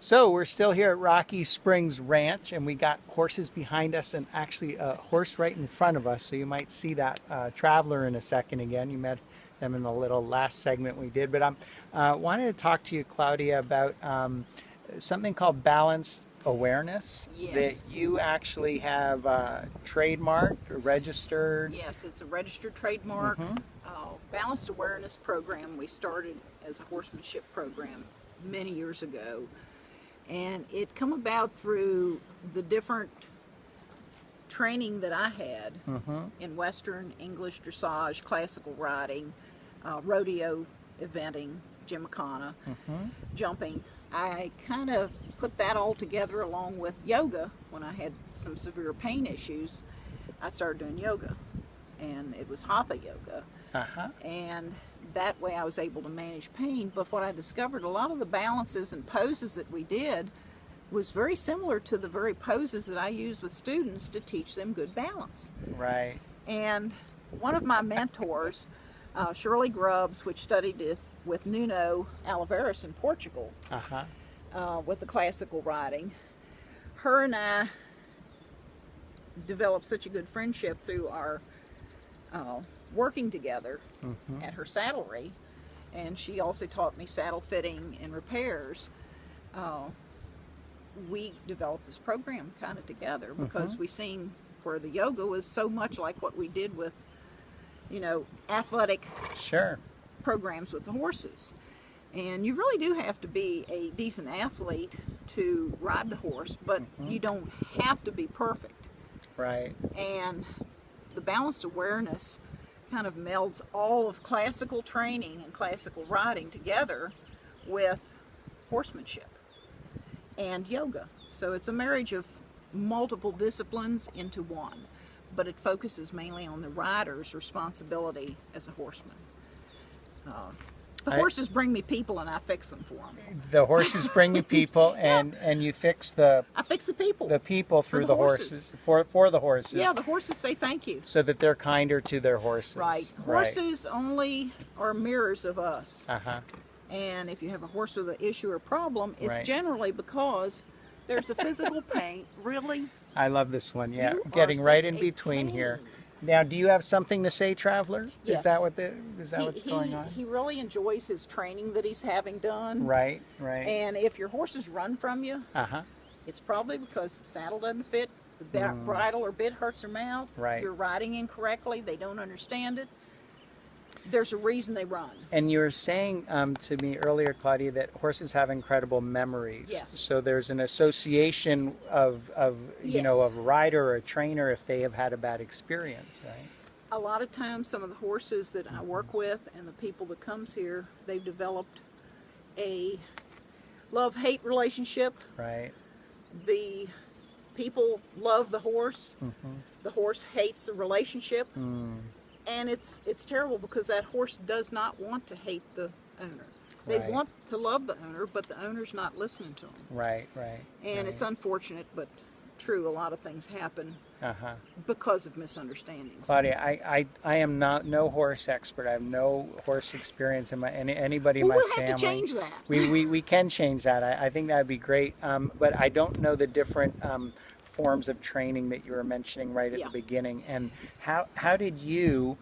So we're still here at Rocky Springs Ranch, and we got horses behind us and actually a horse right in front of us. So you might see that traveler in a second again. You met them in the little last segment we did. But I wanted to talk to you, Claudia, about something called balance awareness. Yes. That you actually have trademarked or registered. Yes, it's a registered trademark. Balanced awareness program we started as a horsemanship program many years ago. And it come about through the different training that I had in Western, English, dressage, classical riding, rodeo eventing, gymkhana, jumping. I kind of put that all together along with yoga. When I had some severe pain issues, I started doing yoga, and it was hatha yoga. And that way I was able to manage pain. But what I discovered, a lot of the balances and poses that we did was very similar to the very poses that I use with students to teach them good balance. Right. And one of my mentors, Shirley Grubbs, which studied with Nuno Oliveira in Portugal, with the classical riding, her and I developed such a good friendship through our working together at her saddlery, and she also taught me saddle fitting and repairs. We developed this program kind of together because we seen where the yoga was so much like what we did with, athletic programs with the horses. And you really do have to be a decent athlete to ride the horse, but you don't have to be perfect. Right. And the balanced awareness kind of melds all of classical training and classical riding together with horsemanship and yoga. So it's a marriage of multiple disciplines into one, but it focuses mainly on the rider's responsibility as a horseman. The horses bring me people, and I fix them for them. The horses bring you people, and you fix the. I fix the people. The people through the horses. For the horses. Yeah, the horses say thank you. So that they're kinder to their horses. Right. Horses only are mirrors of us. And if you have a horse with an issue or problem, it's generally because there's a physical pain. Really? I love this one. Yeah, getting right in between here. Now, do you have something to say, Traveler? Yes. Is that what's going on? He really enjoys his training that he's having done. Right. And if your horses run from you, it's probably because the saddle doesn't fit, the bridle or bit hurts their mouth. Right. You're riding incorrectly. They don't understand it. There's a reason they run. And you were saying to me earlier, Claudia, that horses have incredible memories. Yes. So there's an association of a rider or a trainer if they have had a bad experience, right? A lot of times, some of the horses that I work with and the people that comes here, they've developed a love-hate relationship. Right. The people love the horse. The horse hates the relationship. And it's terrible because that horse does not want to hate the owner. They want to love the owner, but the owner's not listening to them. Right. And it's unfortunate, but true. A lot of things happen because of misunderstandings. Claudia, I am no horse expert. I have no horse experience in anybody in my family. We'll have to change that. We can change that. I think that would be great. But I don't know the different forms of training that you were mentioning right at the beginning. And how did you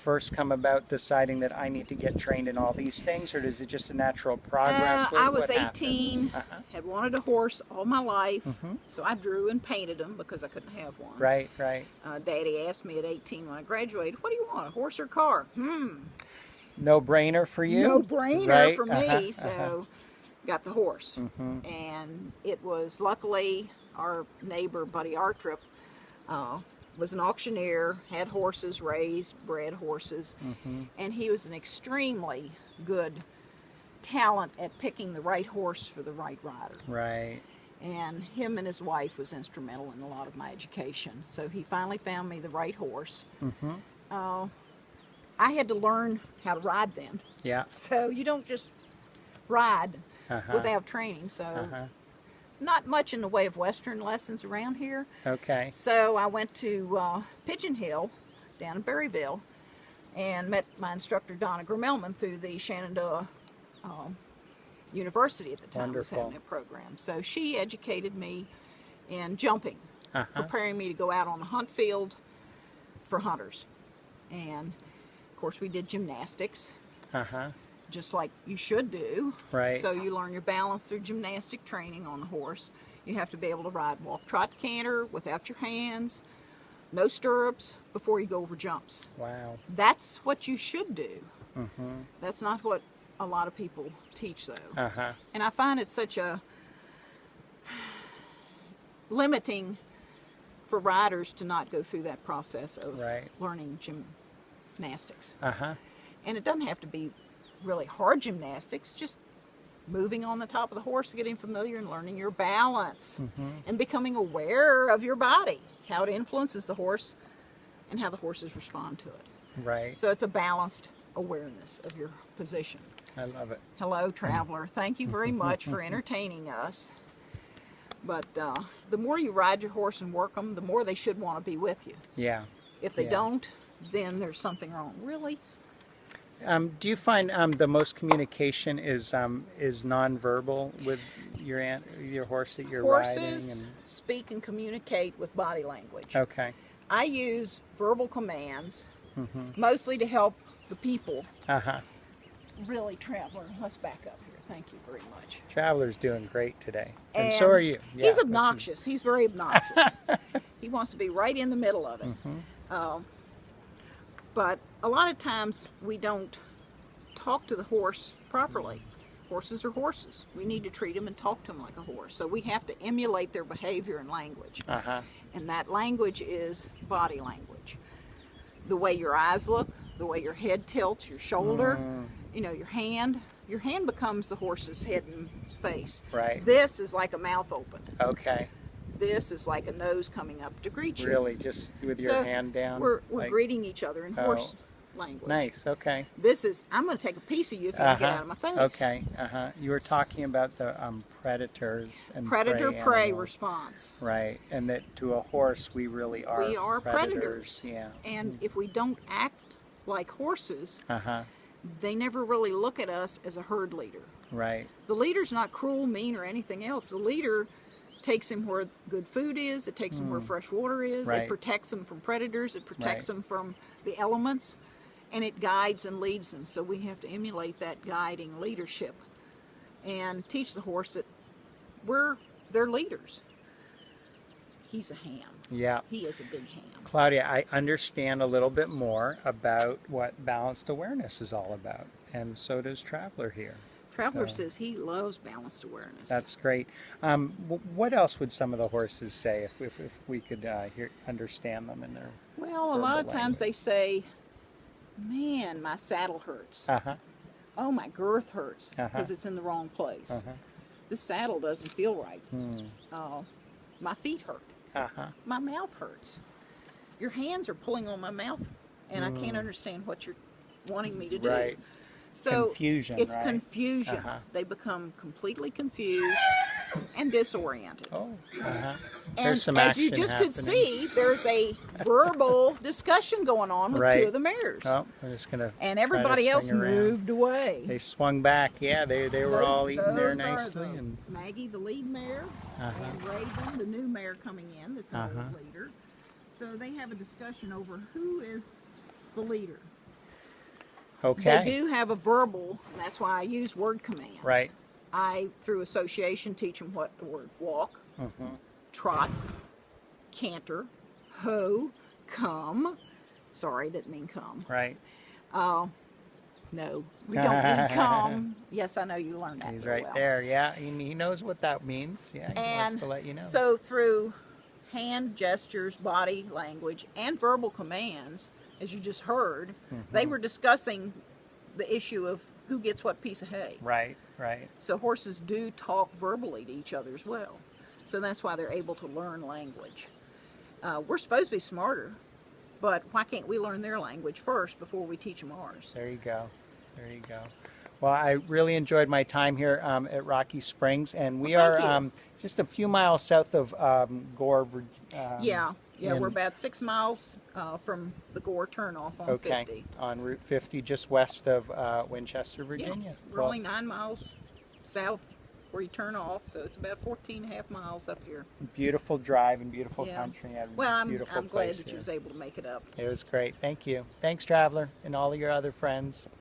first come about deciding that I need to get trained in all these things, or is it just a natural progress? I was 18, had wanted a horse all my life, so I drew and painted them because I couldn't have one. Right. Daddy asked me at 18 when I graduated, what do you want, a horse or a car? No brainer for you? No brainer for me, so got the horse. And it was luckily our neighbor, Buddy Artrip, was an auctioneer, had horses, raised, bred horses, and he was an extremely good talent at picking the right horse for the right rider. Right. And him and his wife was instrumental in a lot of my education. So he finally found me the right horse. I had to learn how to ride then. Yeah. So you don't just ride without training. So not much in the way of Western lessons around here. Okay. So I went to Pigeon Hill down in Berryville and met my instructor Donna Gramelman through the Shenandoah university at the time was Wonderful. having a program. So she educated me in jumping, preparing me to go out on the hunt field for hunters. And of course we did gymnastics, just like you should do. Right. So you learn your balance through gymnastic training on the horse. You have to be able to ride walk, trot, canter without your hands, no stirrups before you go over jumps. Wow. That's what you should do. That's not what a lot of people teach, though. And I find it such a limiting for riders to not go through that process of learning gymnastics. And it doesn't have to be really hard gymnastics, just moving on the top of the horse, getting familiar and learning your balance and becoming aware of your body, how it influences the horse and how the horses respond to it. Right. So it's a balanced awareness of your position. I love it. Hello, traveler. Thank you very much for entertaining us. But the more you ride your horse and work them, the more they should want to be with you. Yeah. If they don't, then there's something wrong. Really? Do you find the most communication is nonverbal with your horse that you're riding? Horses speak and communicate with body language. Okay. I use verbal commands mostly to help the people. Really, traveler, let's back up here. Thank you very much. Traveler's doing great today. And so are you. Yeah, he's obnoxious. He's very obnoxious. He wants to be right in the middle of it. But a lot of times we don't talk to the horse properly. Horses are horses. We need to treat them and talk to them like a horse. So we have to emulate their behavior and language. And that language is body language. The way your eyes look, the way your head tilts, your shoulder, you know, your hand. Your hand becomes the horse's head and face. Right. This is like a mouth open. Okay. This is like a nose coming up to greet you. Really, just with your hand down? We're like, greeting each other in horse language. Nice, okay. This is, I'm going to take a piece of you if you don't get out of my face. Okay, You were talking about the predators and Predator-prey response. Right, and that to a horse we really are We are predators. Yeah. And if we don't act like horses, they never really look at us as a herd leader. Right. The leader's not cruel, mean, or anything else. The leader takes him where good food is, it takes him where fresh water is, it protects him from predators, it protects him from the elements, and it guides and leads them. So we have to emulate that guiding leadership and teach the horse that we're their leaders. He's a ham. Yeah. He is a big ham. Claudia, I understand a little bit more about what balanced awareness is all about, and so does Traveler here. Traveler says he loves balanced awareness. That's great. What else would some of the horses say if we could understand them in their Well, a lot of times they say, man, my saddle hurts. Oh, my girth hurts because it's in the wrong place. This saddle doesn't feel right. My feet hurt. My mouth hurts. Your hands are pulling on my mouth, and I can't understand what you're wanting me to do. Right. So confusion, it's right? confusion. They become completely confused and disoriented. And There's some as you action just happening. could see, there's a verbal discussion going on with two of the mares. Oh, I'm just gonna. And everybody else moved away. They swung back. Yeah, they were all eating there Those are nicely. And Maggie, the lead mare, and Raven, the new mare coming in, that's an old leader. So they have a discussion over who is the leader. okay. They do have a verbal, and that's why I use word commands. Right. I, through association, teach them what the word walk, trot, canter, hoe, come. Sorry, didn't mean come. Right. No, we don't mean come. Yes, I know you learned that. He's very right well. there. Yeah, he knows what that means. Yeah, he wants to let you know. So through hand gestures, body language, and verbal commands, as you just heard, they were discussing the issue of who gets what piece of hay. Right. Right. So horses do talk verbally to each other as well. So that's why they're able to learn language. We're supposed to be smarter, but why can't we learn their language first before we teach them ours? There you go. There you go. Well, I really enjoyed my time here at Rocky Springs, and we are just a few miles south of Gore. We're about 6 miles from the Gore turnoff on 50. On Route 50, just west of Winchester, Virginia. We're only 9 miles south where you turn off, so it's about 14.5 miles up here. Beautiful drive and beautiful Yeah. country. And Well, I'm beautiful glad place that here. you was able to make it up. It was great. Thank you. Thanks, Traveler, and all of your other friends.